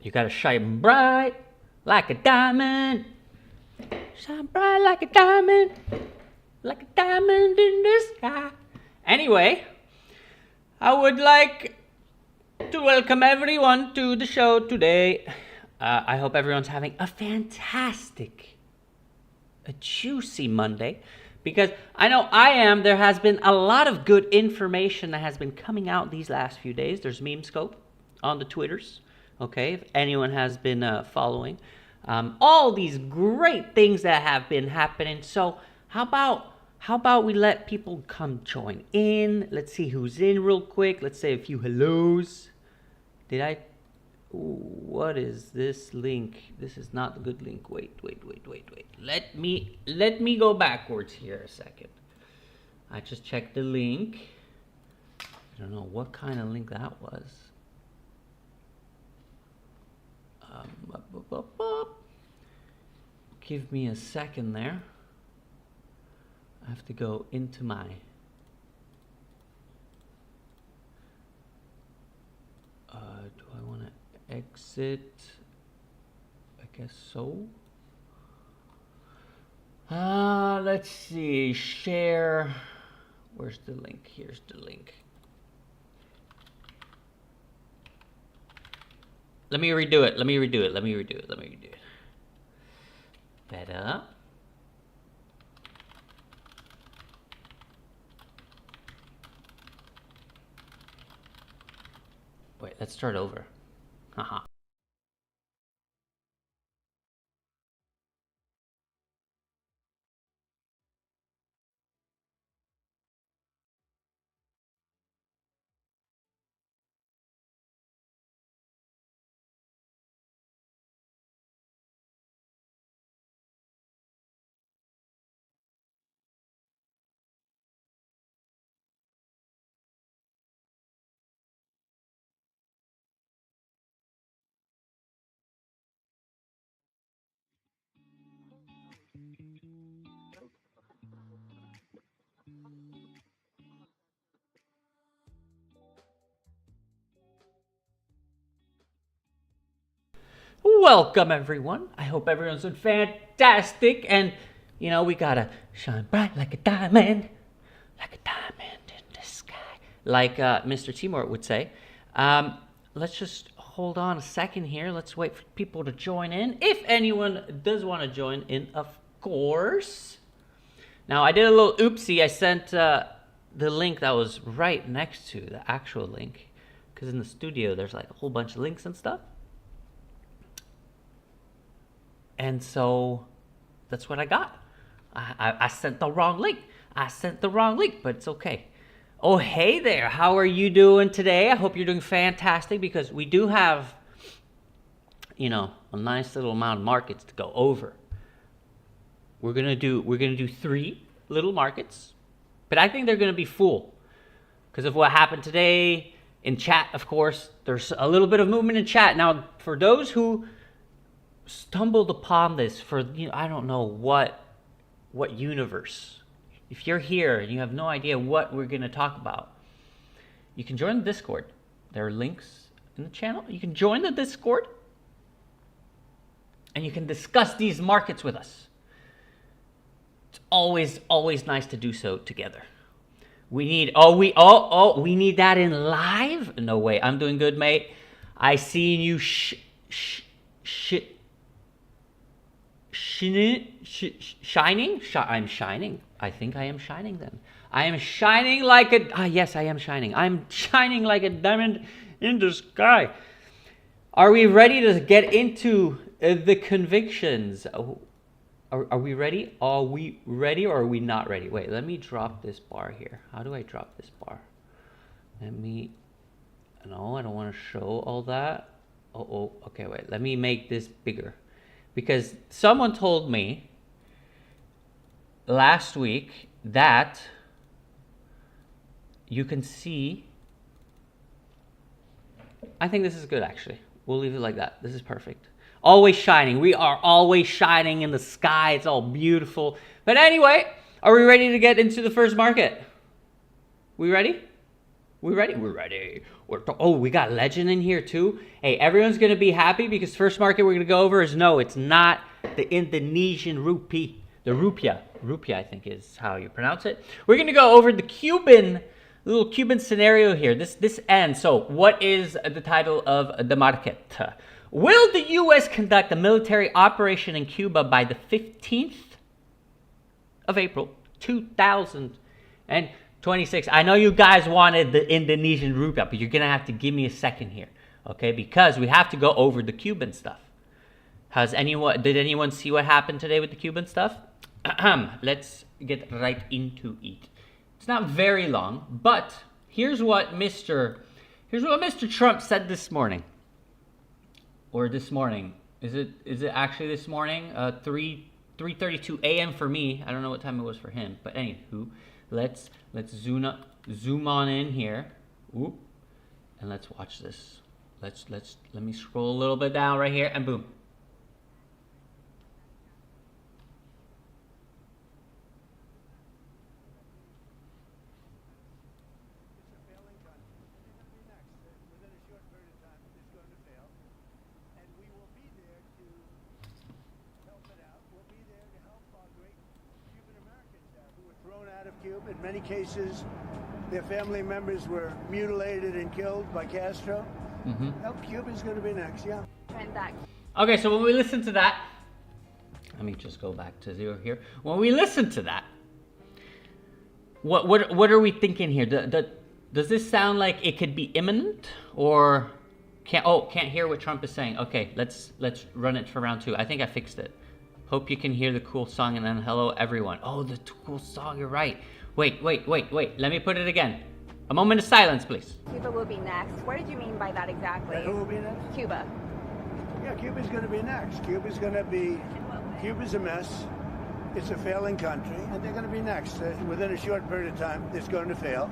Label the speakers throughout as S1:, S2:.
S1: You gotta shine bright like a diamond. Shine bright like a diamond in the sky. Anyway, I would like to welcome everyone to the show today. I hope everyone's having a fantastic, a juicy Monday, because I know I am. There has been a lot of good information that has been coming out these last few days. There's Memescope on the Twitters, okay, if anyone has been following. All these great things that have been happening. So how about we let people come join in? Let's see who's in real quick. Let's say a few hellos. What is this link? This is not the good link. Wait. Let me go backwards here a second. I just checked the link. I don't know what kind of link that was. Give me a second there. I have to go into my do I want to exit? I guess so. Let's see. Share. Where's the link? Here's the link. Let me redo it. Better. Wait, let's start over. Haha. Welcome everyone. I hope everyone's been fantastic, and we gotta shine bright like a diamond in the sky, like Mr. Timur would say. Let's just hold on a second here. Let's wait for people to join in, if anyone does want to join in, of course. Now, I did a little oopsie. I sent the link that was right next to the actual link, because in the studio there's like a whole bunch of links and stuff. And so that's what I got. I sent the wrong link. But it's okay. Oh, hey there. How are you doing today? I hope you're doing fantastic, because we do have, a nice little amount of markets to go over. We're gonna do 3 little markets, but I think they're gonna be full because of what happened today in chat. Of course, there's a little bit of movement in chat now. For those who stumbled upon this for I don't know what universe, if you're here and you have no idea what we're going to talk about, you can join the Discord. There are links in the channel. You can join the Discord and you can discuss these markets with us. It's always nice to do so together. We need we need that in live. No way. I'm doing good, mate. I seen you shining. I'm shining. I think I am shining then. I am shining like a... yes, I am shining. I'm shining like a diamond in the sky. Are we ready to get into the convictions? Are we ready? Are we ready or are we not ready? Wait, let me drop this bar here. How do I drop this bar? No, I don't want to show all that. Okay, wait. Let me make this bigger. Because someone told me last week that you can see... I think this is good, actually. We'll leave it like that. This is perfect. Always shining. We are always shining in the sky. It's all beautiful. But anyway, are we ready to get into the first market? We ready? We ready? We're ready. Oh, we got legend in here too. Hey, everyone's gonna be happy because first market we're gonna go over is no, it's not the Indonesian rupee. The rupiah. Rupiah, I think is how you pronounce it. We're gonna go over the little Cuban scenario here. This ends. So what is the title of the market? Will the U.S. conduct a military operation in Cuba by the 15th of April, 2026? I know you guys wanted the Indonesian rupiah, but you're going to have to give me a second here, okay? Because we have to go over the Cuban stuff. Did anyone see what happened today with the Cuban stuff? Let's get right into it. It's not very long, but here's what Mr. Trump said this morning. Or this morning. Is it actually this morning? 3:32 a.m. for me. I don't know what time it was for him. But anywho, let's zoom on in here. Oop. And let's watch this. Let me scroll a little bit down right here and boom.
S2: In many cases, their family members were mutilated and killed by Castro. Cuba's going to be next, yeah.
S1: Okay, so when we listen to that, let me just go back to 0 here. When we listen to that, what are we thinking here? Does this sound like it could be imminent, or can't hear what Trump is saying? Okay, let's run it for round 2. I think I fixed it. Hope you can hear the cool song and then hello everyone. Oh, the cool song, you're right. Wait. Let me put it again. A moment of silence, please.
S3: Cuba will be next. What did you mean by that exactly?
S2: Who will be next?
S3: Cuba.
S2: Yeah, Cuba's going to be next. Cuba's a mess. It's a failing country, and they're going to be next. Within a short period of time, it's going to fail.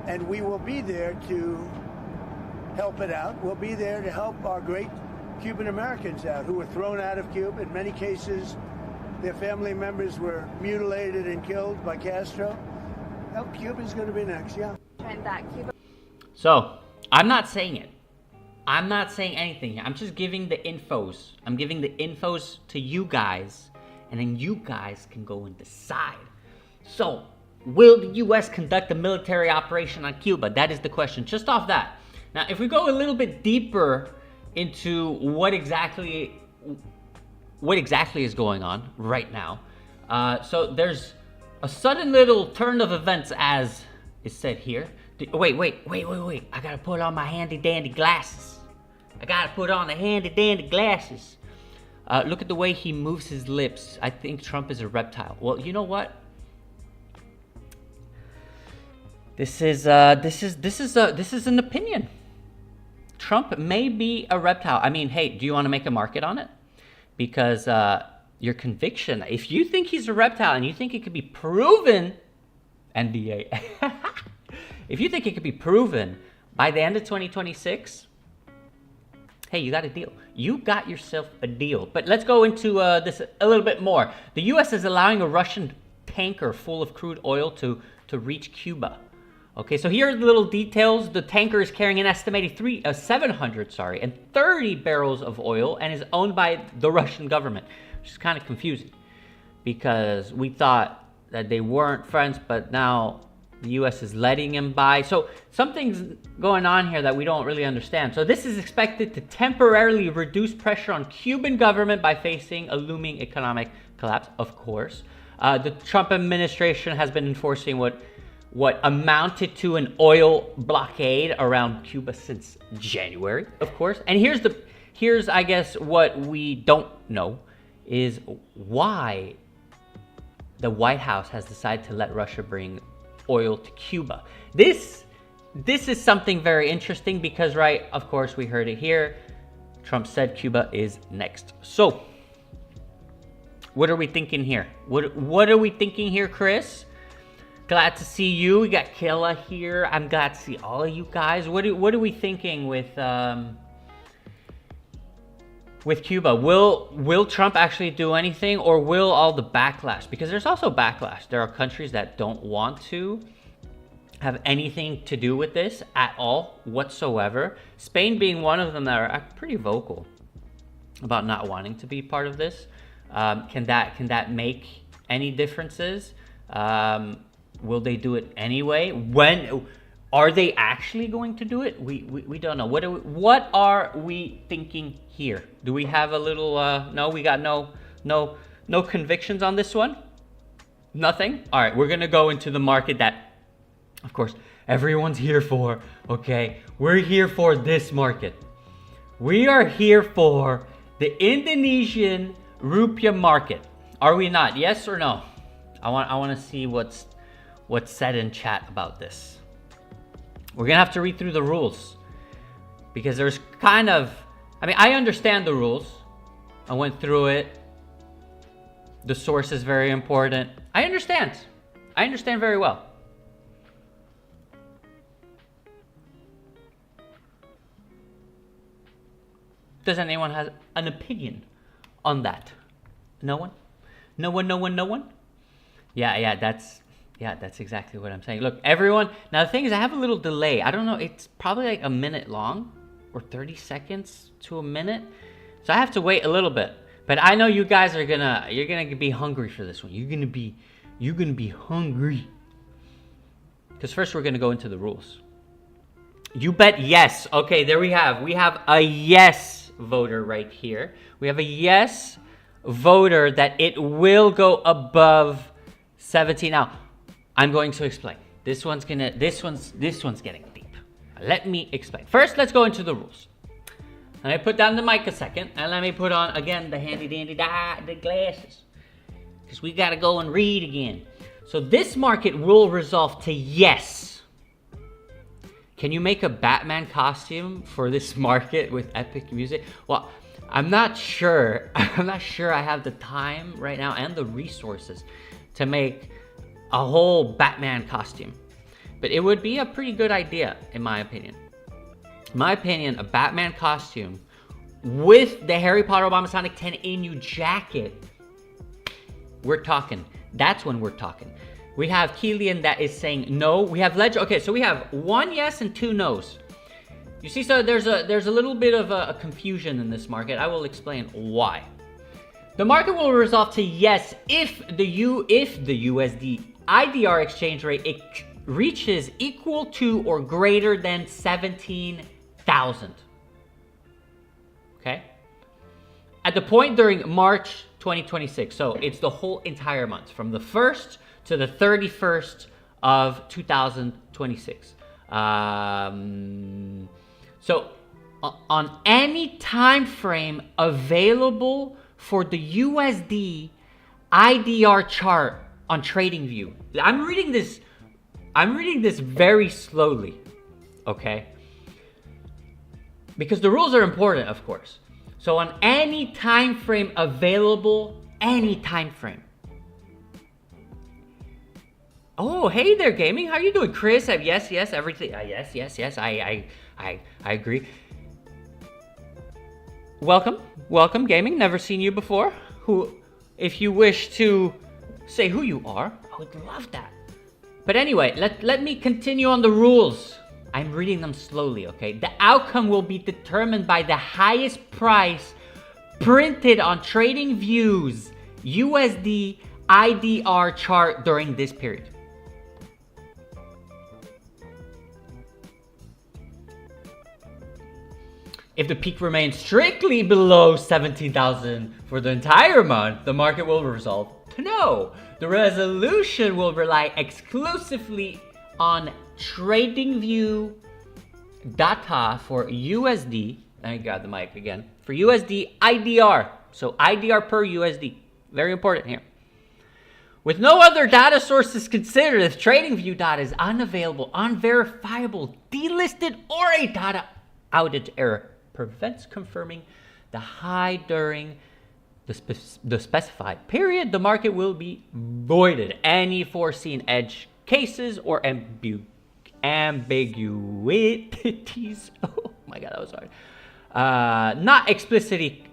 S2: And we will be there to help it out. We'll be there to help our great Cuban Americans out who were thrown out of Cuba. In many cases, their family members were mutilated and killed by Castro. Cuba's going to be next, yeah.
S1: So, I'm not saying it. I'm not saying anything. I'm just giving the infos. I'm giving the infos to you guys, and then you guys can go and decide. So, will the U.S. conduct a military operation on Cuba? That is the question, just off that. Now, if we go a little bit deeper into what exactly is going on right now. So there's a sudden little turn of events, as is said here. Wait. I gotta put on my handy dandy glasses. Look at the way he moves his lips. I think Trump is a reptile. Well, you know what? This is an opinion. Trump may be a reptile. I mean, hey, do you want to make a market on it? Because your conviction, if you think he's a reptile and you think it could be proven, NDA, if you think it could be proven by the end of 2026, hey, you got a deal. You got yourself a deal. But let's go into this a little bit more. The U.S. is allowing a Russian tanker full of crude oil to reach Cuba. Okay, so here are the little details. The tanker is carrying an estimated 730 barrels of oil and is owned by the Russian government, which is kind of confusing because we thought that they weren't friends, but now the U.S. is letting him buy. So something's going on here that we don't really understand. So this is expected to temporarily reduce pressure on Cuban government by facing a looming economic collapse, of course. The Trump administration has been enforcing what amounted to an oil blockade around Cuba since January, of course. And here's I guess what we don't know is why the White House has decided to let Russia bring oil to Cuba. This is something very interesting because, right, of course we heard it here. Trump said Cuba is next. So what are we thinking here? What are we thinking here, Chris? Glad to see you. We got Killa here. I'm glad to see all of you guys. What are we thinking with Cuba? Will Trump actually do anything, or will all the backlash? Because there's also backlash. There are countries that don't want to have anything to do with this at all whatsoever. Spain being one of them that are pretty vocal about not wanting to be part of this. Can that make any differences? Will they do it anyway? When are they actually going to do it? We don't know. What are we thinking here? Do we have a little? No, we got no convictions on this one. Nothing. All right, we're gonna go into the market that, of course, everyone's here for. Okay, we're here for this market. We are here for the Indonesian rupiah market. Are we not? Yes or no? I want to see what's said in chat about this. We're gonna have to read through the rules because there's kind of, I understand the rules. I went through it. The source is very important. I understand very well. Does anyone have an opinion on that? No one? No one? Yeah, that's exactly what I'm saying. Look, everyone, now the thing is I have a little delay. I don't know, it's probably like a minute long or 30 seconds to a minute. So I have to wait a little bit. But I know you guys you're gonna be hungry for this one. You're gonna be hungry. Because first we're gonna go into the rules. You bet yes. Okay, there we have. We have a yes voter right here. We have a yes voter that it will go above 17. Now, I'm going to explain. This one's getting deep. Let me explain. First, let's go into the rules. Let me put down the mic a second, and let me put on again the handy dandy the glasses, because we gotta go and read again. So this market will resolve to yes. Can you make a Batman costume for this market with epic music? Well, I'm not sure. I have the time right now and the resources to make a whole Batman costume. But it would be a pretty good idea, in my opinion. In my opinion, a Batman costume with the Harry Potter Obama Sonic 10 Inu jacket. We're talking. That's when we're talking. We have Killian that is saying no. We have Ledger. Okay, so we have one yes and two no's. You see, so there's a little bit of a confusion in this market. I will explain why. The market will resolve to yes if the USD IDR exchange rate reaches equal to or greater than 17,000. Okay? At the point during March 2026, so it's the whole entire month, from the 1st to the 31st of 2026. So on any time frame available for the USD IDR chart on TradingView. I'm reading this very slowly, okay? Because the rules are important, of course. So on any time frame available, any time frame. Oh, hey there, gaming. How you doing, Chris? Yes, everything. Yes. I agree. Welcome, gaming. Never seen you before. If you wish to say who you are, I would love that. But anyway, let me continue on the rules. I'm reading them slowly, okay? The outcome will be determined by the highest price printed on TradingView's USD IDR chart during this period. If the peak remains strictly below 17,000 for the entire month, the market will resolve to no. The resolution will rely exclusively on TradingView data for USD. I got the mic again. For USD IDR. So IDR per USD. Very important here. With no other data sources considered, if TradingView data is unavailable, unverifiable, delisted, or a data outage error prevents confirming the high during the specified period, the market will be voided. Any foreseen edge cases or ambiguities, oh my god, that was hard, not explicitly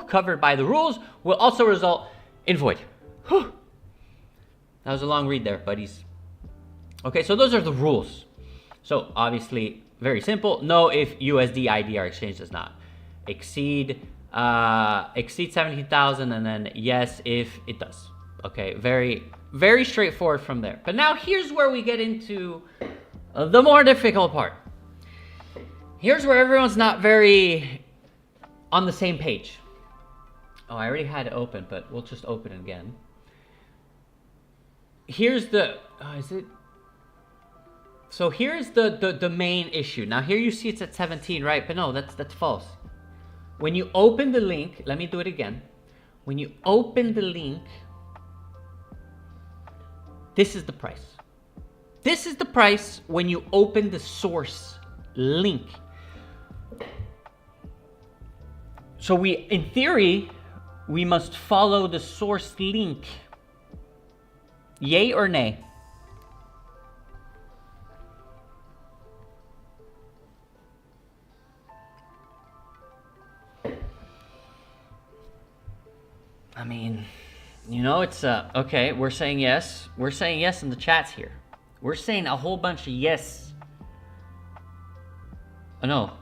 S1: covered by the rules, will also result in void. That was a long read there, buddies. Okay, so those are the rules. So obviously, very simple. No if USD IDR exchange does not exceed 17,000, and then yes if it does. Okay, very straightforward from there. But now here's where we get into the more difficult part. Here's where everyone's not very on the same page. Oh, I already had it open, but we'll just open it again. Here's the So here's the main issue. Now here you see it's at 17, right? But no, that's false. When you open the link, let me do it again. When you open the link, this is the price. This is the price when you open the source link. So in theory, we must follow the source link. Yay or nay? I mean, you know, it's okay, we're saying yes. We're saying yes in the chats here. We're saying a whole bunch of yes. Oh, no.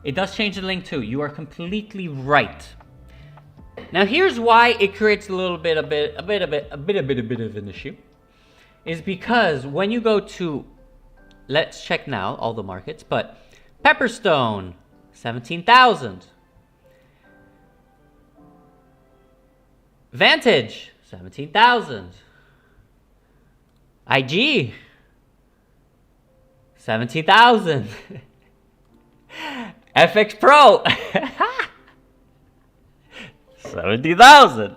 S1: It does change the link too. You are completely right. Now here's why it creates a bit of an issue. Is because when you go to, let's check now all the markets, but Pepperstone, 17,000. Vantage, 17,000. IG, 17,000. FX Pro, 70,000.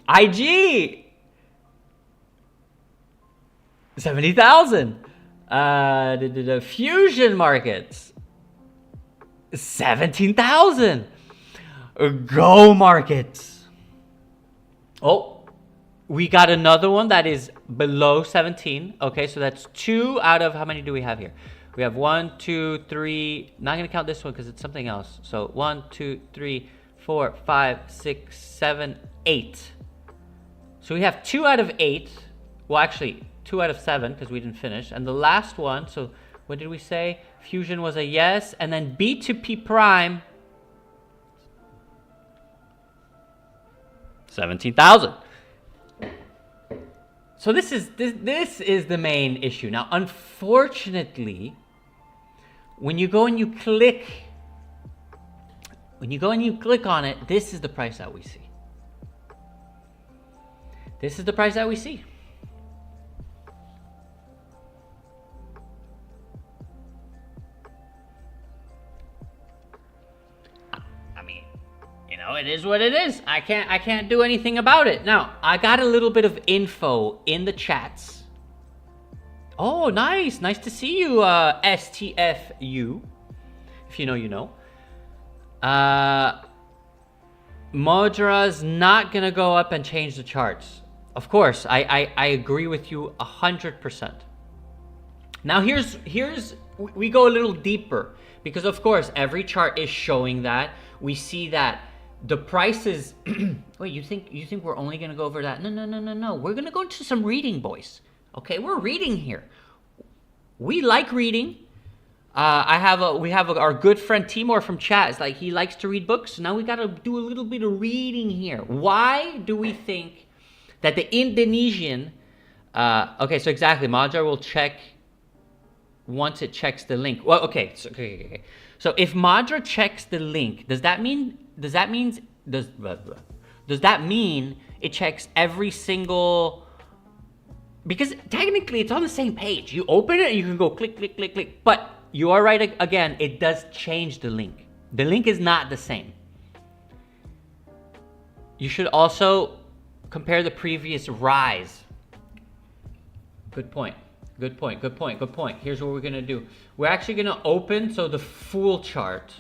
S1: IG, 70,000. The Fusion markets, 17,000. Go markets. Oh, we got another one that is below 17. Okay, so that's 2 out of, how many do we have here? We have 1, 2, 3. Not gonna count this one because it's something else. So 1, 2, 3, 4, 5, 6, 7, 8. So we have 2 out of 8. Well, actually 2 out of 7 because we didn't finish. And the last one, so what did we say? Fusion was a yes, and then B2P Prime, 17,000. So this is the main issue. Now, unfortunately, when you go and you click on it, this is the price that we see. This is the price that we see. I mean, you know, it is what it is. I can't do anything about it. Now, I got a little bit of info in the chats. Oh, nice. Nice to see you, STFU. If you know, you know. Modra's not gonna go up and change the charts. Of course, I agree with you 100%. Now we go a little deeper because of course every chart is showing that. We see that the prices. Wait, you think we're only gonna go over that? No. We're gonna go into some reading, boys. Okay, we're reading here. We like reading. We have our good friend Timur from chat. It's like he likes to read books. So now we gotta do a little bit of reading here. Why do we think that the Indonesian? Okay, so exactly, Madra will check once it checks the link. Well, okay. So if Madra checks the link, does that mean it checks every single? Because technically it's on the same page. You open it and you can go click, click, click, click. But you are right again, it does change the link. The link is not the same. You should also compare the previous rise. Good point. Here's what we're gonna do. We're actually gonna open, so the full chart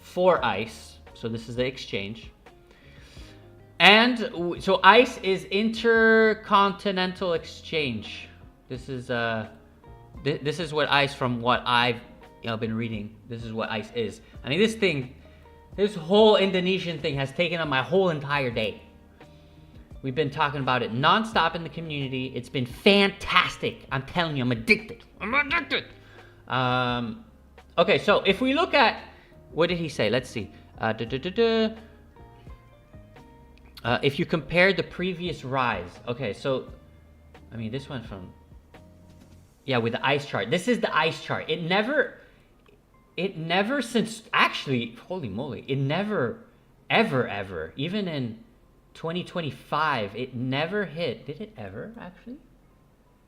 S1: for ICE. So this is the exchange. And so ICE is Intercontinental Exchange. This is what ICE, from what I've been reading, this is what ICE is. I mean, this thing, This whole Indonesian thing has taken up my whole entire day. We've been talking about it nonstop in the community. It's been fantastic. I'm telling you, I'm addicted. Okay, so if we look at, what did he say? Let's see. If you compare the previous rise. Okay, so, I mean, this went from, yeah, with the ice chart. This is the ice chart. It never since, actually, holy moly, it never, ever, even in 2025, it never hit. Did it ever, actually?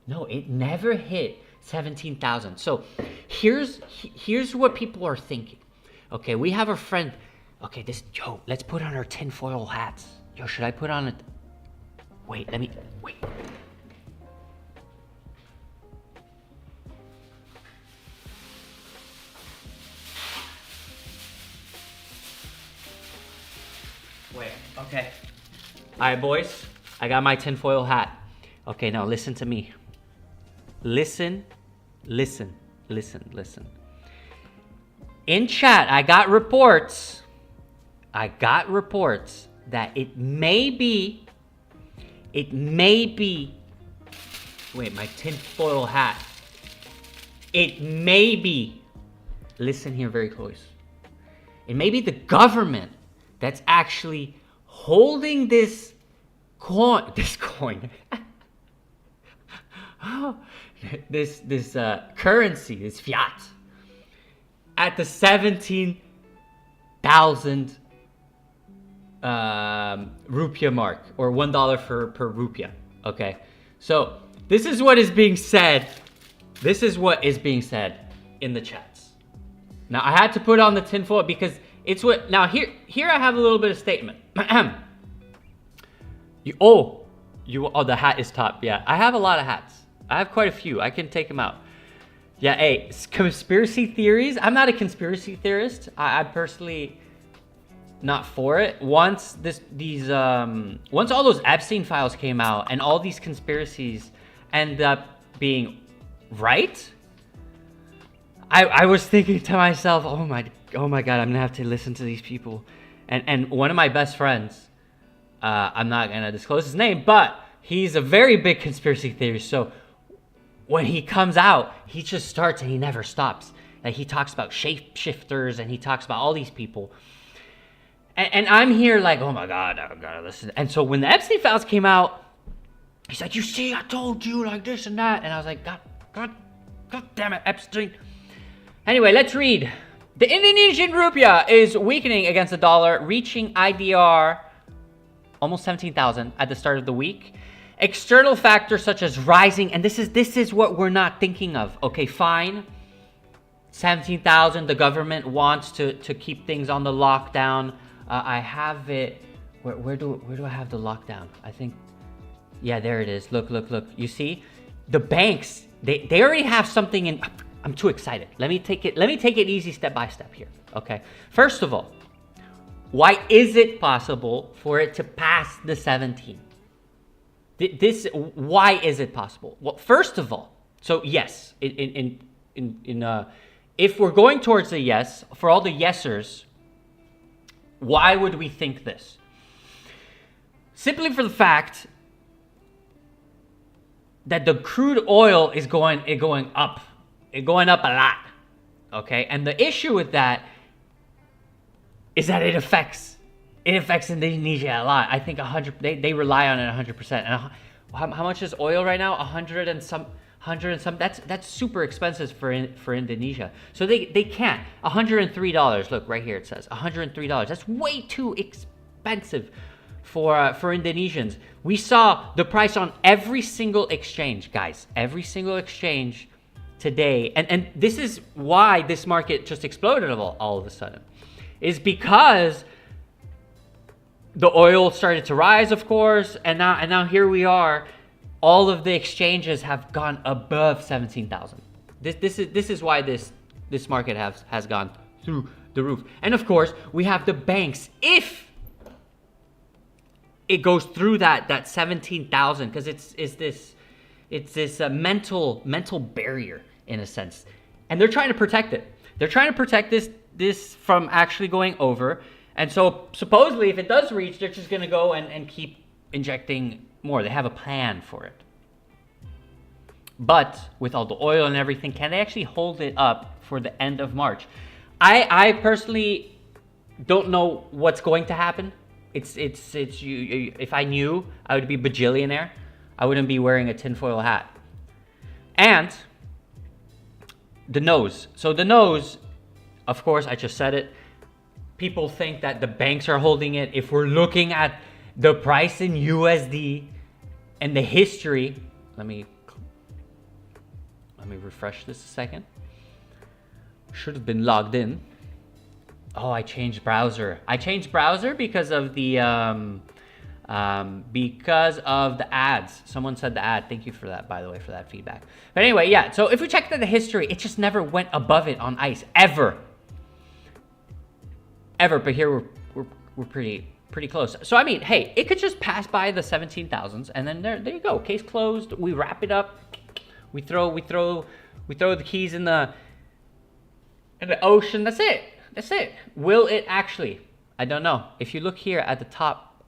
S1: No, it never hit 17,000. So here's what people are thinking. Okay, we have a friend. Okay, yo, let's put on our tinfoil hats. Yo, should I put on it? Wait. Okay. All right, boys. I got my tinfoil hat. Okay, now listen to me. Listen. In chat, I got reports that it may be, wait, my tinfoil hat. It may be, listen here very close. It may be the government that's actually holding this coin, this currency, this fiat, at the 17,000 rupiah mark, or $1 per rupiah. Okay, so this is what is being said. This is what is being said in the chats. Now I had to put on the tinfoil because it's what. Now here I have a little bit of statement. Oh, the hat is top. Yeah, I have a lot of hats. I have quite a few. I can take them out. Yeah, hey, conspiracy theories. I'm not a conspiracy theorist. I personally not for it. Once once all those Epstein files came out and all these conspiracies end up being right, I was thinking to myself, oh my God, I'm gonna have to listen to these people. And one of my best friends, I'm not gonna disclose his name, but he's a very big conspiracy theorist. So when he comes out, he just starts and he never stops. Like, he talks about shapeshifters and he talks about all these people. And I'm here like, oh my God, I gotta listen. And so when the Epstein files came out, he's like, you see, I told you, like this and that. And I was like, God damn it, Epstein. Anyway, let's read. The Indonesian rupiah is weakening against the dollar, reaching IDR almost 17,000 at the start of the week. External factors such as rising, and this is what we're not thinking of. Okay, fine. 17,000, the government wants to keep things on the lockdown. I have it. Where do I have the lockdown? I think, yeah, there it is. Look. You see, the banks, they already have something in. I'm too excited. Let me take it easy step by step here. Okay. First of all, why is it possible for it to pass the 17? Why is it possible? Well, first of all, so yes, if we're going towards the yes, for all the yesers, why would we think this? Simply for the fact that the crude oil is going up a lot, okay? And the issue with that is that it affects Indonesia a lot. I think 100. They rely on it 100%. And how much is oil right now? 100 and some. That's super expensive for Indonesia. So they can't. $103. Look right here. It says $103. That's way too expensive for Indonesians. We saw the price on every single exchange, guys. Every single exchange today, and this is why this market just exploded all of a sudden, is because the oil started to rise, of course, and now here we are. All of the exchanges have gone above 17,000. This is why this market has gone through the roof. And of course, we have the banks. If it goes through that 17,000, because it's this mental barrier in a sense, and they're trying to protect it. They're trying to protect this from actually going over. And so supposedly if it does reach, they're just going to go and keep injecting more. They have a plan for it. But with all the oil and everything, can they actually hold it up for the end of March? I personally don't know what's going to happen. It's you. If I knew, I would be bajillionaire. I wouldn't be wearing a tinfoil hat. And the nose. So the nose, of course, I just said it. People think that the banks are holding it. If we're looking at the price in USD and the history, let me refresh this a second. Should have been logged in. Oh, I changed browser. I changed browser because of the ads. Someone said the ad. Thank you for that, by the way, for that feedback. But anyway, yeah. So if we check the history, it just never went above it on ICE ever. But here we're pretty close. So I mean, hey, it could just pass by the 17,000s, and then there you go. Case closed. We wrap it up. We throw the keys in the ocean. That's it. Will it actually? I don't know. If you look here at the top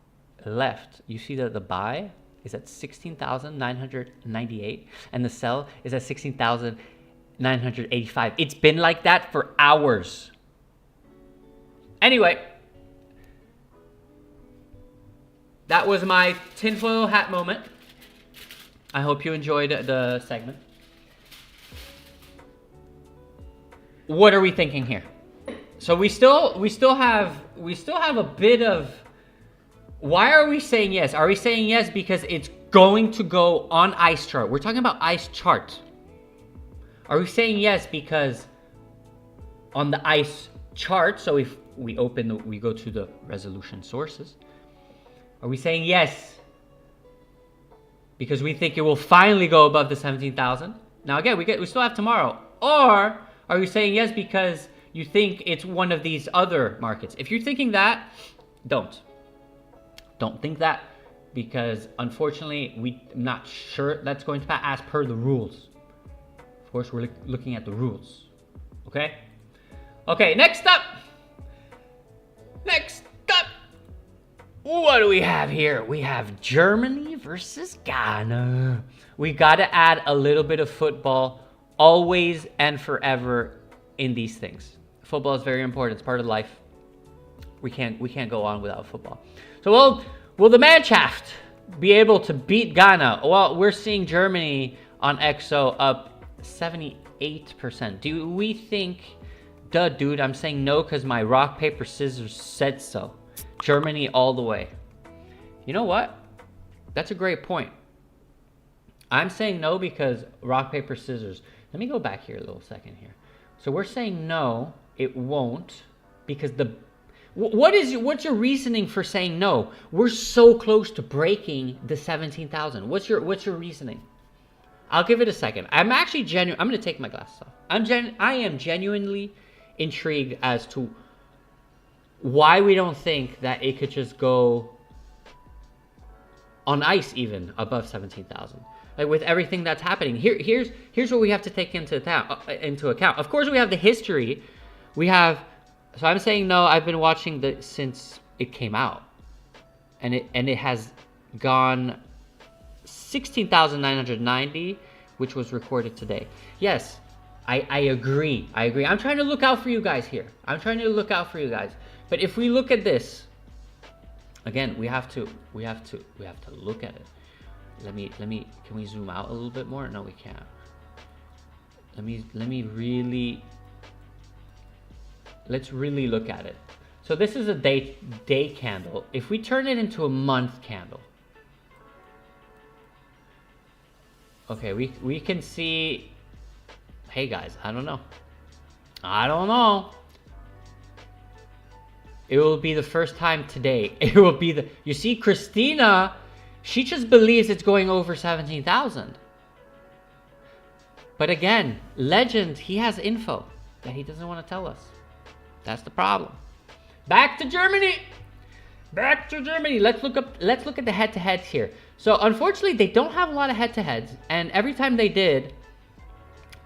S1: left, you see that the buy is at 16,998 and the sell is at 16,985. It's been like that for hours. Anyway, that was my tinfoil hat moment. I hope you enjoyed the segment. What are we thinking here? So we still have a bit of. Why are we saying yes? Are we saying yes because it's going to go on ICE chart? We're talking about ICE chart. Are we saying yes because on the ICE chart? So if we go to the resolution sources. Are we saying yes because we think it will finally go above the 17,000? Now again, we still have tomorrow. Or are you saying yes because you think it's one of these other markets? If you're thinking that, don't think that, because unfortunately I'm not sure that's going to pass as per the rules. Of course, we're looking at the rules. Okay, next up, what do we have here? We have Germany versus Ghana. We got to add a little bit of football always and forever in these things. Football is very important. It's part of life. We can't go on without football. So will the Mannschaft be able to beat Ghana? Well, we're seeing Germany on XO up 78%. Do we think, dude, I'm saying no because my rock, paper, scissors said so. Germany all the way. You know what? That's a great point. I'm saying no because rock, paper, scissors. Let me go back here a little second here. So we're saying no, it won't, because what's your reasoning for saying no? We're so close to breaking the 17,000. What's your reasoning? I'll give it a second. I'm actually genuine. I'm going to take my glasses off. I am genuinely intrigued as to why we don't think that it could just go on ICE even above 17,000. Like with everything that's happening. Here's what we have to take into account. Of course, we have the history. So I'm saying no. I've been watching since it came out, and it has gone 16,990, which was recorded today. Yes, I agree. I'm trying to look out for you guys here. But if we look at this, again, we have to look at it. Let me. Can we zoom out a little bit more? No, we can't. Let's really look at it. So this is a day candle. If we turn it into a month candle, okay, we can see. Hey guys, I don't know. It will be the first time today. It will be you see, Christina, she just believes it's going over 17,000. But again, Legend, he has info that he doesn't want to tell us. That's the problem. Back to Germany. Let's look at the head-to-heads here. So unfortunately, they don't have a lot of head-to-heads, and every time they did,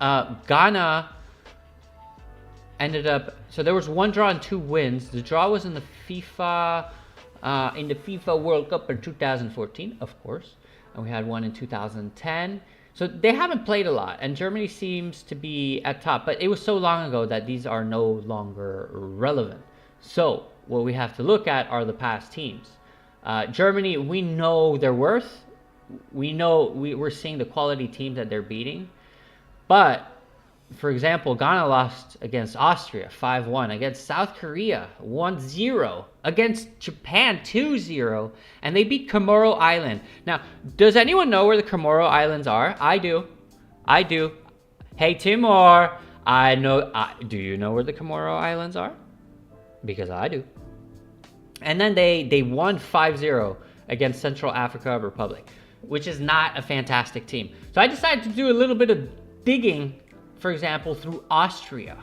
S1: Ghana ended up, so there was 1 draw and 2 wins. The draw was in the FIFA World Cup in 2014, of course, and we had one in 2010. So they haven't played a lot, and Germany seems to be at top, but it was so long ago that these are no longer relevant. So what we have to look at are the past teams. Germany, we know their worth. We know we're seeing the quality teams that they're beating. But, for example, Ghana lost against Austria 5-1, against South Korea 1-0, against Japan 2-0, and they beat Comoro Island. Now, does anyone know where the Comoro Islands are? I do. Hey, Timor, I know. Do you know where the Comoro Islands are? Because I do. And then they won 5-0 against Central Africa Republic, which is not a fantastic team. So I decided to do a little bit of digging, for example, through Austria.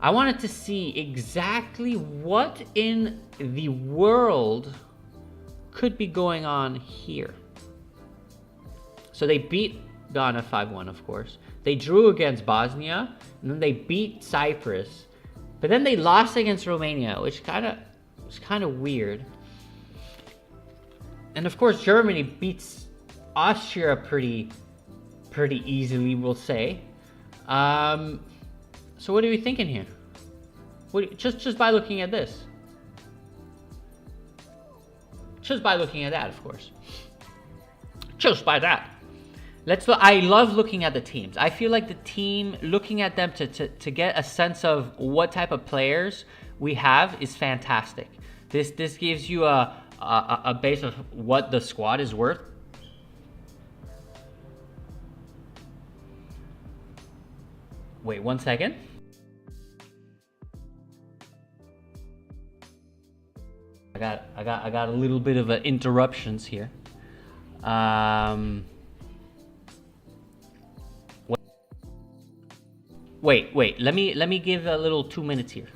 S1: I wanted to see exactly what in the world could be going on here. So they beat Ghana 5-1, of course. They drew against Bosnia, and then they beat Cyprus. But then they lost against Romania, which was kind of weird. And of course, Germany beats Austria pretty easily, we'll say. So what are we thinking here? Just by looking at this. Just by looking at that, of course. Just by that. Let's look. I love looking at the teams. I feel like the team, looking at them to get a sense of what type of players we have is fantastic. This gives you a base of what the squad is worth. Wait 1 second. I got a little bit of interruptions here. Wait. Let me give a little 2 minutes here.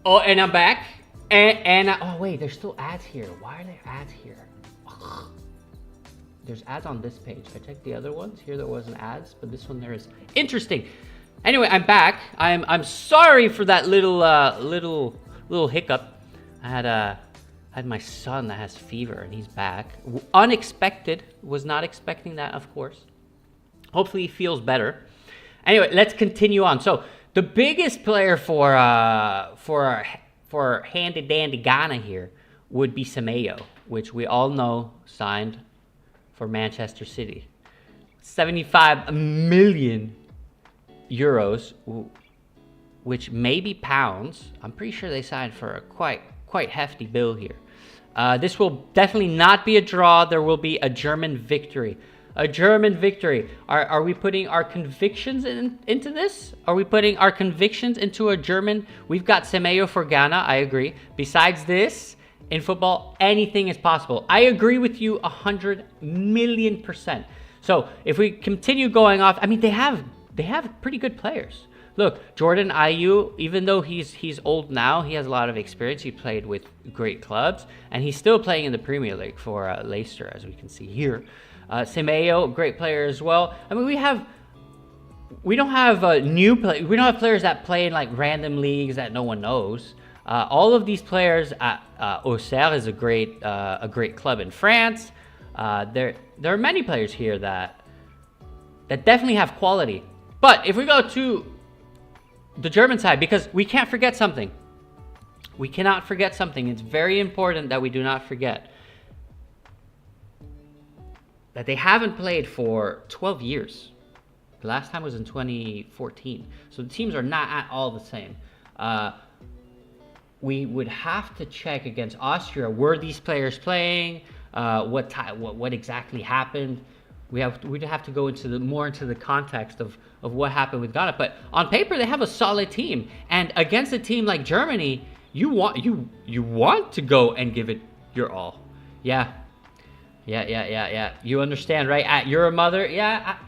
S1: Oh, and I'm back. Oh wait, there's still ads here. Why are there ads here? Ugh. There's ads on this page. I checked the other ones. Here there wasn't ads, but this one there is. Interesting. Anyway, I'm back. I'm sorry for that little hiccup. I had my son that has fever and he's back. Unexpected. Was not expecting that, of course. Hopefully he feels better. Anyway, let's continue on. So the biggest player for handy dandy Ghana here would be Semedo, which we all know signed for Manchester City. 75 million euros, which may be pounds. I'm pretty sure they signed for a quite hefty bill here. This will definitely not be a draw. There will be a German victory. A German victory. Are we putting our convictions into this? Are we putting our convictions into a German? We've got Semedo for Ghana, I agree. Besides this, in football, anything is possible. I agree with you 100,000,000%. So if we continue going off, I mean, they have pretty good players. Look, Jordan Ayew, even though he's old now, he has a lot of experience. He played with great clubs, and he's still playing in the Premier League for Leicester, as we can see here. Semedo, great player as well. I mean, we don't have new players. We don't have players that play in like random leagues that no one knows. All of these players at Auxerre is a great club in France. There are many players here that definitely have quality. But if we go to the German side, because we can't forget something. We cannot forget something. It's very important that we do not forget that they haven't played for 12 years. The last time was in 2014. So the teams are not at all the same. We would have to check against Austria. Were these players playing? what exactly happened. We'd have to go more into the context of what happened with Ghana. But on paper, they have a solid team, and against a team like Germany, you want to go and give it your all. Yeah. You understand, right? You're a mother. Yeah.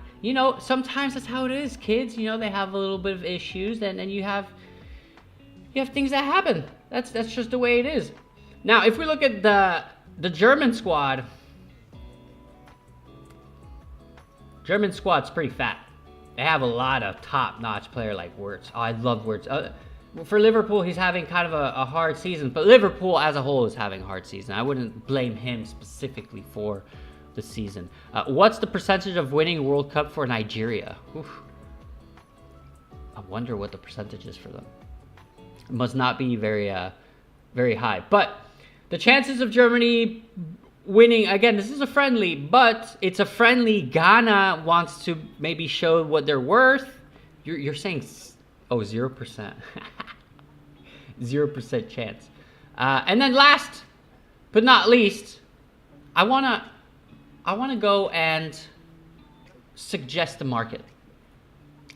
S1: Sometimes that's how it is. Kids, they have a little bit of issues, and you have things that happen. That's just the way it is. Now, if we look at the German squad. German squad's pretty fat. They have a lot of top-notch player like Wirtz. Oh, I love Wirtz. For Liverpool, he's having kind of a hard season, but Liverpool as a whole is having a hard season. I wouldn't blame him specifically for the season. What's the percentage of winning World Cup for Nigeria? Oof. I wonder what the percentage is for them. It must not be very high. But the chances of Germany winning, again, this is a friendly, but it's a friendly. Ghana wants to maybe show what they're worth. You're saying, 0%. 0% chance. And then last but not least, I wanna go and suggest a market.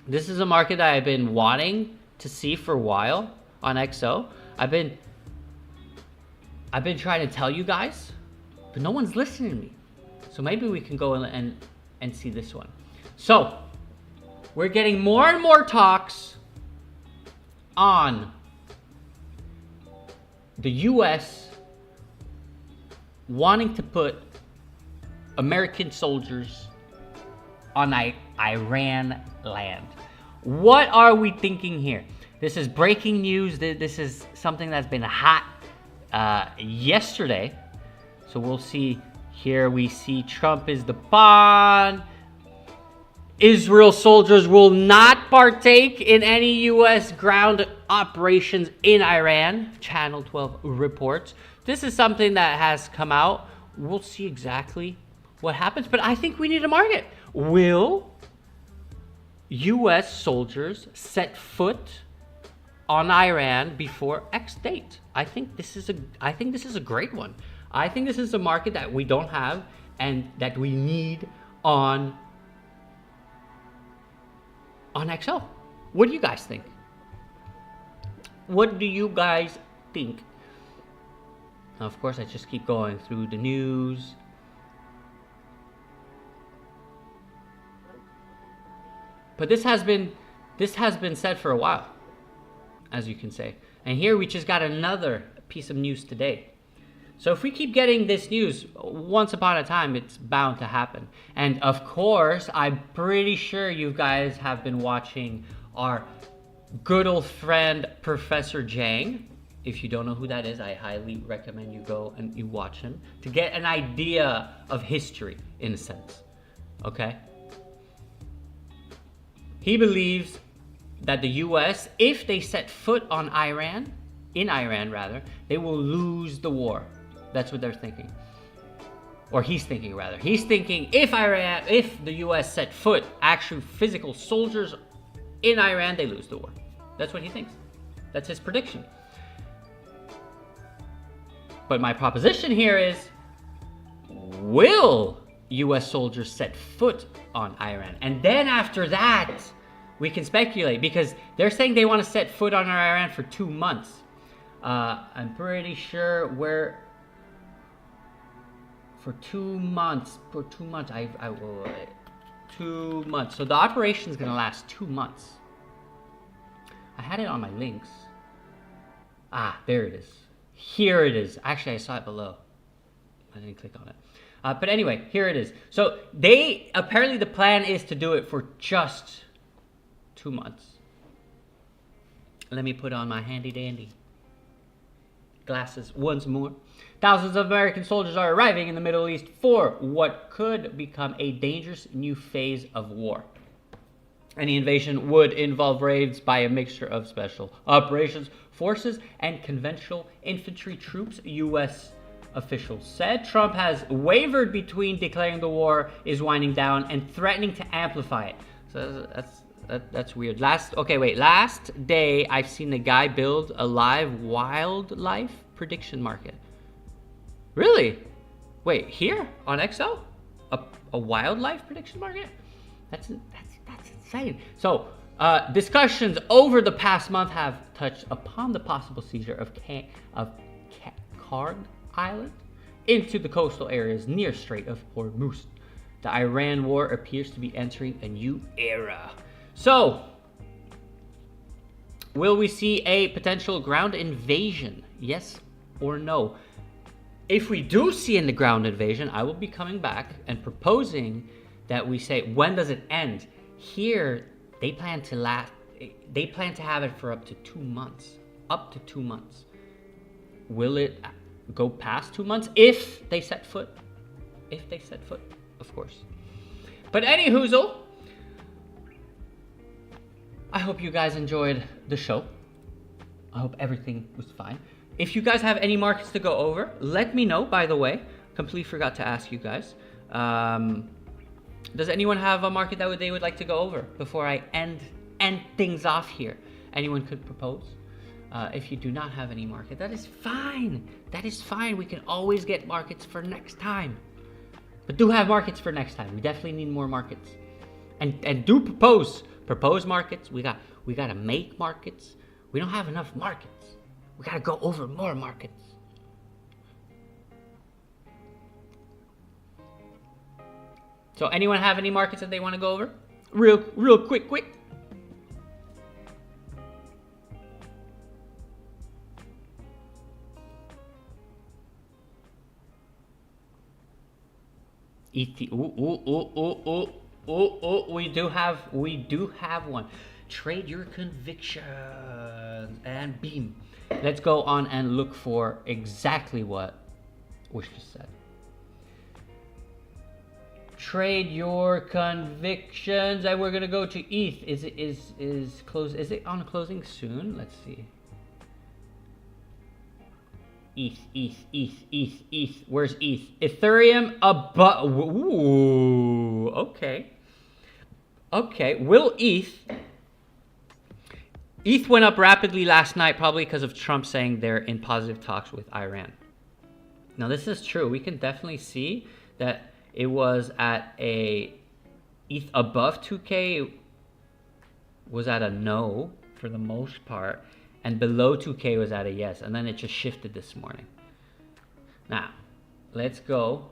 S1: This is a market that I've been wanting to see for a while on XO. I've been trying to tell you guys, but no one's listening to me. So maybe we can go and see this one. So we're getting more and more talks on the US wanting to put American soldiers on Iran land. What are we thinking here? This is breaking news. This is something that's been hot yesterday. So we'll see here. We see Trump is the pawn. Israel soldiers will not partake in any U.S. ground operations in Iran. Channel 12 reports. This is something that has come out. We'll see exactly what happens, but I think we need a market. Will U.S. soldiers set foot on Iran before X date? I think this is a great one. I think this is a market that we don't have and that we need on XL. What do you guys think? What do you guys think? Now, of course, I just keep going through the news. But this has been said for a while, as you can say. And here we just got another piece of news today. So if we keep getting this news, once upon a time, it's bound to happen. And of course, I'm pretty sure you guys have been watching our good old friend, Professor Jang. If you don't know who that is, I highly recommend you go and you watch him to get an idea of history, in a sense. Okay? He believes that the US, if they set foot on Iran, they will lose the war. That's what they're thinking. Or he's thinking, rather. He's thinking if the US set foot, actual physical soldiers in Iran, they lose the war. That's what he thinks. That's his prediction. But my proposition here is, will US soldiers set foot on Iran? And then after that, we can speculate, because they're saying they want to set foot on Iran for 2 months. I'm pretty sure for 2 months, I will 2 months. So the operation is going to last 2 months. I had it on my links. There it is. Here it is. Actually, I saw it below. I didn't click on it. But anyway, here it is. So apparently the plan is to do it for just 2 months. Let me put on my handy dandy glasses once more. Thousands of American soldiers are arriving in the Middle East for what could become a dangerous new phase of war. Any invasion would involve raids by a mixture of special operations forces and conventional infantry troops, U.S. officials said. Trump has wavered between declaring the war is winding down and threatening to amplify it. So that's weird. Last day I've seen a guy build a live wildlife prediction market. Really? Wait, here on XO? A wildlife prediction market? That's insane. So, discussions over the past month have touched upon the possible seizure of Karg Island into the coastal areas near Strait of Hormuz. The Iran war appears to be entering a new era. So, will we see a potential ground invasion? Yes or no? If we do see in the ground invasion, I will be coming back and proposing that we say, when does it end? Here, they plan to have it for up to 2 months. Up to 2 months. Will it go past 2 months? If they set foot. If they set foot, of course. But any hoozle, I hope you guys enjoyed the show. I hope everything was fine. If you guys have any markets to go over, let me know, by the way. Completely forgot to ask you guys. Does anyone have a market that they would like to go over before I end things off here? Anyone could propose. If you do not have any market, that is fine. That is fine. We can always get markets for next time. But do have markets for next time. We definitely need more markets. And do propose. Propose markets. We gotta make markets. We don't have enough markets. We gotta go over more markets. So anyone have any markets that they want to go over? Real quick. We do have one. Trade your convictions and beam. Let's go on and look for exactly what Wish just said. Trade your convictions, and we're gonna go to ETH. Is it on closing soon? Let's see. ETH. Where's ETH? Ethereum above. Ooh, okay. Will ETH went up rapidly last night, probably because of Trump saying they're in positive talks with Iran. Now, this is true. We can definitely see that it was at a ETH above 2K was at a no for the most part, and below 2K was at a yes, and then it just shifted this morning. Now, let's go,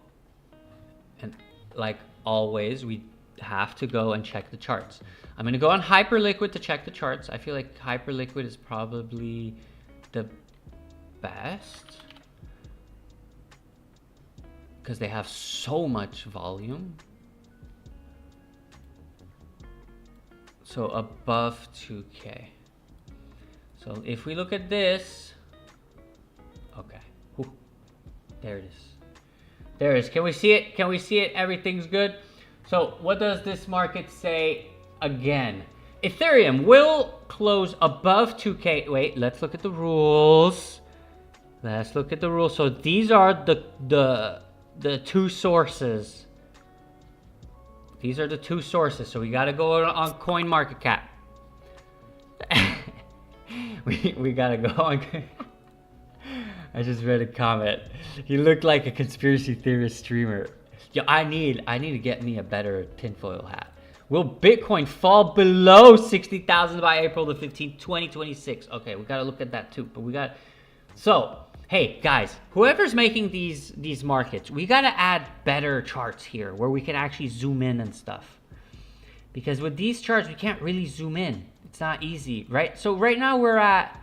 S1: and like always, we have to go and check the charts. I'm going to go on Hyperliquid to check the charts. I feel like Hyperliquid is probably the best because they have so much volume. So above 2K. So if we look at this, okay. Ooh, there it is. Can we see it? Everything's good. So what does this market say again? Ethereum will close above 2K. Wait, let's look at the rules. So these are the two sources. These are the two sources. So we got to go on CoinMarketCap. we got to go on. I just read a comment. You look like a conspiracy theorist streamer. Yo, I need to get me a better tinfoil hat. Will Bitcoin fall below 60,000 by April the 15th, 2026? Okay, we got to look at that too. But so, hey guys, whoever's making these markets, we got to add better charts here where we can actually zoom in and stuff. Because with these charts, we can't really zoom in. It's not easy, right? So right now we're at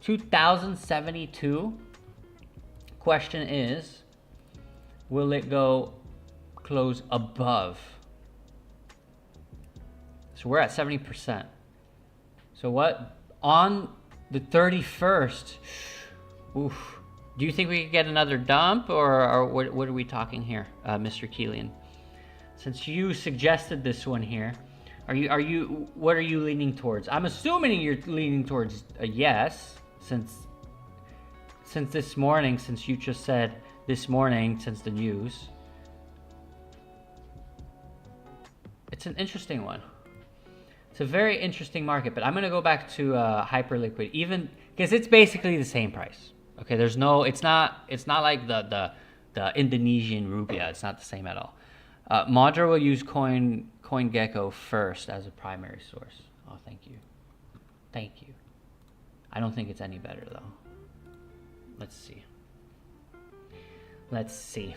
S1: 2,072. Question is, will it go close above? So we're at 70%. So what on the 31st? Oof. Do you think we could get another dump, or what are we talking here, Mr. Keelian? Since you suggested this one here, what are you leaning towards? I'm assuming you're leaning towards a yes, since this morning, since you just said this morning, since the news. It's an interesting one. It's a very interesting market, but I'm gonna go back to Hyperliquid, even because it's basically the same price. Okay, it's not like the the Indonesian rupiah. It's not the same at all. Modra will use CoinGecko first as a primary source. Oh, thank you. Thank you. I don't think it's any better though. Let's see. Let's see.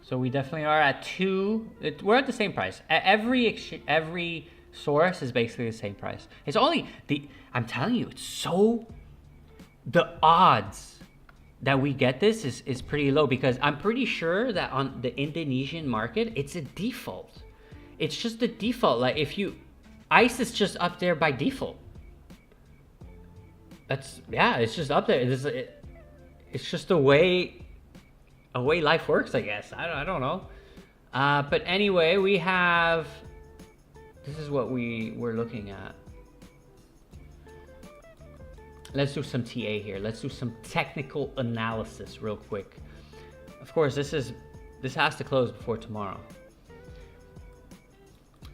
S1: So we definitely are at 2. We're at the same price. Every source is basically the same price. It's only I'm telling you, it's so, the odds that we get this is pretty low, because I'm pretty sure that on the Indonesian market, it's a default. It's just the default. Like ICE is just up there by default. It's just up there. It's just the way life works, I guess. I don't know. But anyway, we have, this is what we're looking at. Let's do some TA here. Let's do some technical analysis real quick. Of course, this has to close before tomorrow.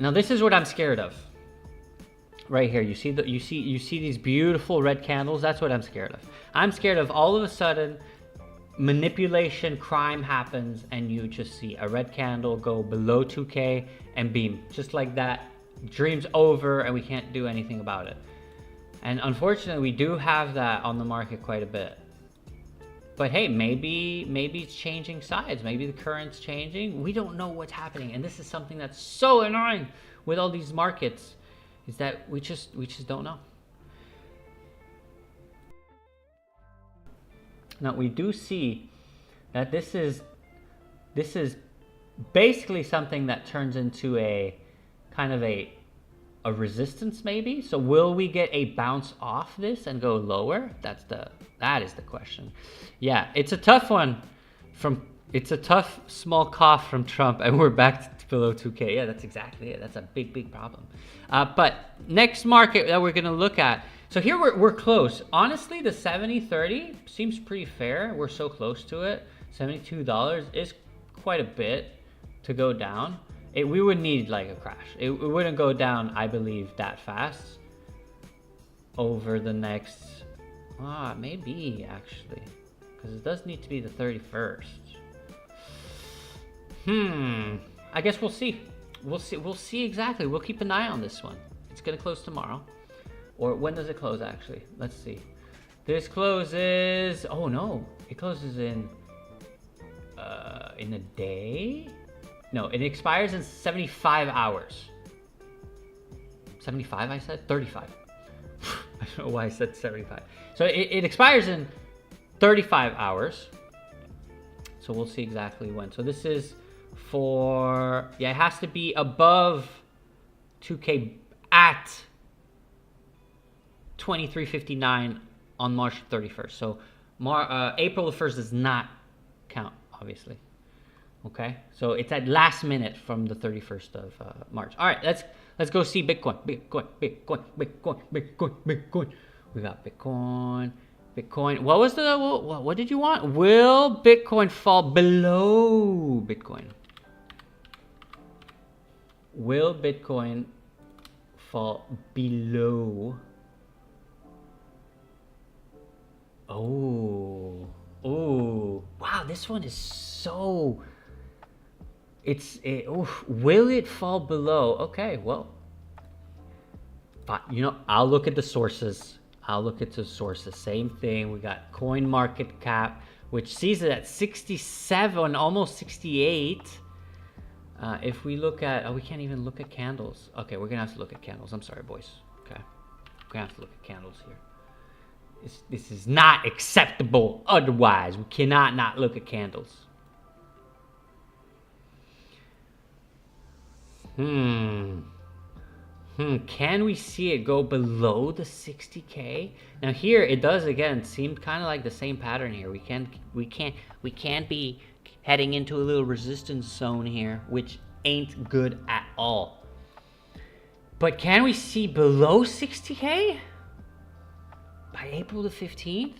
S1: Now, this is what I'm scared of. Right here, you see these beautiful red candles. That's what I'm scared of. I'm scared of all of a sudden manipulation crime happens and you just see a red candle go below 2K and beam just like that. Dream's over and we can't do anything about it. And unfortunately, we do have that on the market quite a bit. But hey, maybe it's changing sides. Maybe the current's changing. We don't know what's happening, and this is something that's so annoying with all these markets. Is that we just don't know. Now we do see that this is basically something that turns into a kind of a resistance maybe. So will we get a bounce off this and go lower? That is the question. Yeah, it's a tough one. It's a tough small cough from Trump, and we're back to below 2K. Yeah, that's exactly it. That's a big problem. But next market that we're gonna look at. So here we're close. Honestly, the 70.30 seems pretty fair. We're so close to it. $72 is quite a bit to go down. We would need like a crash. It wouldn't go down, I believe, that fast over the next, maybe actually, because it does need to be the 31st. I guess we'll see. We'll see exactly. We'll keep an eye on this one. It's gonna close tomorrow. Or when does it close actually? Let's see. This closes, oh no, it closes in a day? No, it expires in 75 hours. 75 I said? 35. I don't know why I said 75. So it expires in 35 hours. So we'll see exactly when. So this is for, yeah, it has to be above 2K at 23:59 on March 31st. So April the 1st does not count, obviously. Okay, so it's at last minute from the 31st of March. All right, let's go see Bitcoin. Bitcoin. We got Bitcoin. What did you want? Will Bitcoin fall below Bitcoin? Will Bitcoin fall below? Oh, wow, this one is so, will it fall below? Okay, well, I'll look at the sources. Same thing. We got CoinMarketCap, which sees it at 67, almost 68. If we look at, we can't even look at candles. Okay, we're gonna have to look at candles. I'm sorry, boys. Okay, we're gonna have to look at candles here. This is not acceptable. Otherwise, we cannot not look at candles. Can we see it go below the 60K? Now here it does again seem kind of like the same pattern here. We can't be heading into a little resistance zone here, which ain't good at all. But can we see below 60K? By April the 15th?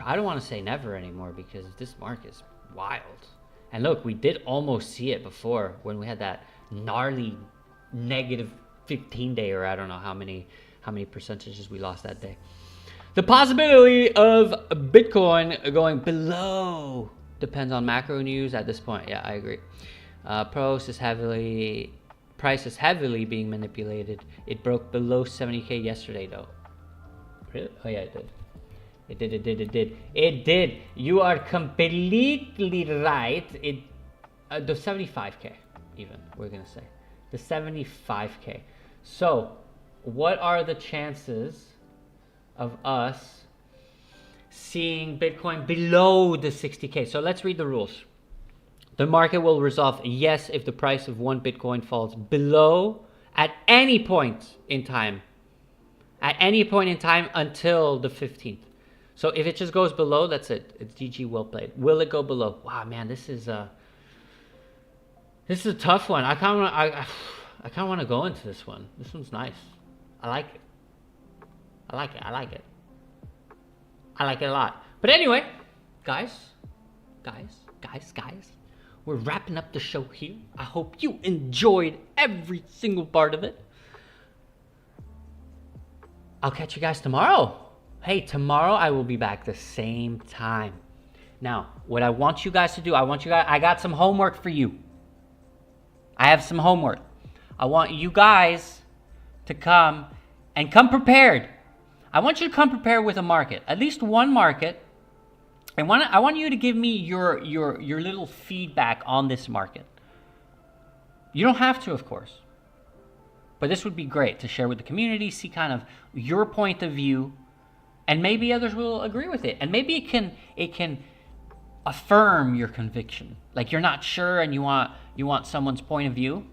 S1: I don't want to say never anymore because this market is wild. And look, we did almost see it before when we had that gnarly negative 15 day, or I don't know how many percentages we lost that day. The possibility of Bitcoin going below depends on macro news at this point. Yeah, I agree. Price is heavily being manipulated. It broke below 70K yesterday though. Really? Oh yeah, it did. It did. You are completely right. The 75K even, we're gonna say. The 75K. So, what are the chances of us seeing Bitcoin below the 60K? So let's read the rules. The market will resolve yes if the price of one Bitcoin falls below at any point in time. At any point in time until the 15th. So if it just goes below, that's it. It's GG, well played. Will it go below? Wow, man, this is a tough one. I kind of want to go into this one. This one's nice. I like it. I like it a lot. But anyway, guys, we're wrapping up the show here. I hope you enjoyed every single part of it. I'll catch you guys tomorrow. Hey, tomorrow I will be back the same time. Now, what I want you guys to do, I got some homework for you. I have some homework. I want you guys to come prepared. I want you to come prepared with a market, at least one market. I want you to give me your little feedback on this market. You don't have to, of course. But this would be great to share with the community, see kind of your point of view, and maybe others will agree with it. And maybe it can affirm your conviction. Like you're not sure and you want someone's point of view.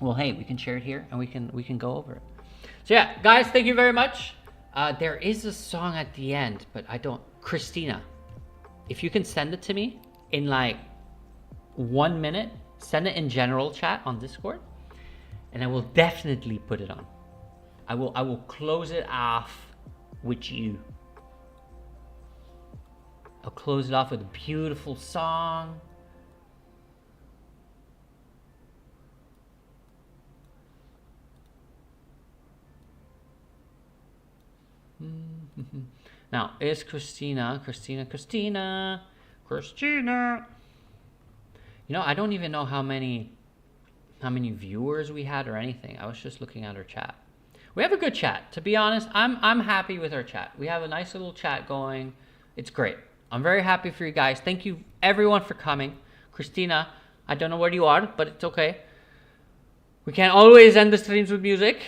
S1: Well, hey, we can share it here and we can go over it. So yeah, guys, thank you very much. There is a song at the end, but I don't. Christina, if you can send it to me in like 1 minute, send it in general chat on Discord, and I will definitely put it on. I will close it off with you. I'll close it off with a beautiful song. Now, is Christina. You know, I don't even know how many viewers we had or anything. I was just looking at our chat. We have a good chat. To be honest, I'm happy with our chat. We have a nice little chat going. It's great. I'm very happy for you guys. Thank you everyone for coming. Christina, I don't know where you are, but it's okay. We can't always end the streams with music.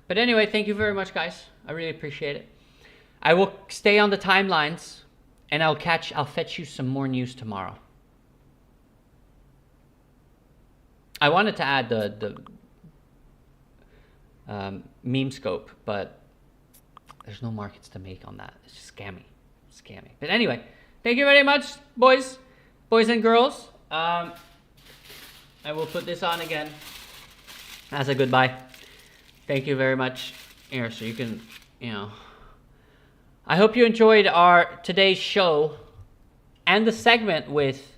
S1: But anyway, thank you very much, guys. I really appreciate it. I will stay on the timelines, and I'll fetch you some more news tomorrow. I wanted to add the meme scope, but there's no markets to make on that. It's just scammy. But anyway, thank you very much, boys and girls. I will put this on again as a goodbye. Thank you very much. Here, so you can, I hope you enjoyed today's show and the segment with,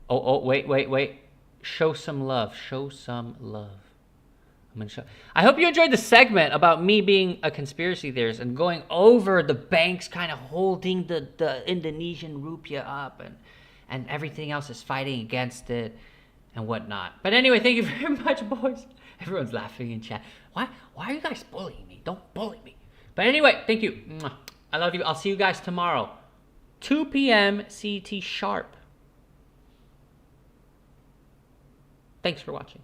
S1: wait. Show some love. I hope you enjoyed the segment about me being a conspiracy theorist and going over the banks kind of holding the Indonesian rupiah up and everything else is fighting against it and whatnot. But anyway, thank you very much, boys. Everyone's laughing in chat. Why are you guys bullying me? Don't bully me. But anyway, thank you. I love you. I'll see you guys tomorrow. 2 p.m. CET sharp. Thanks for watching.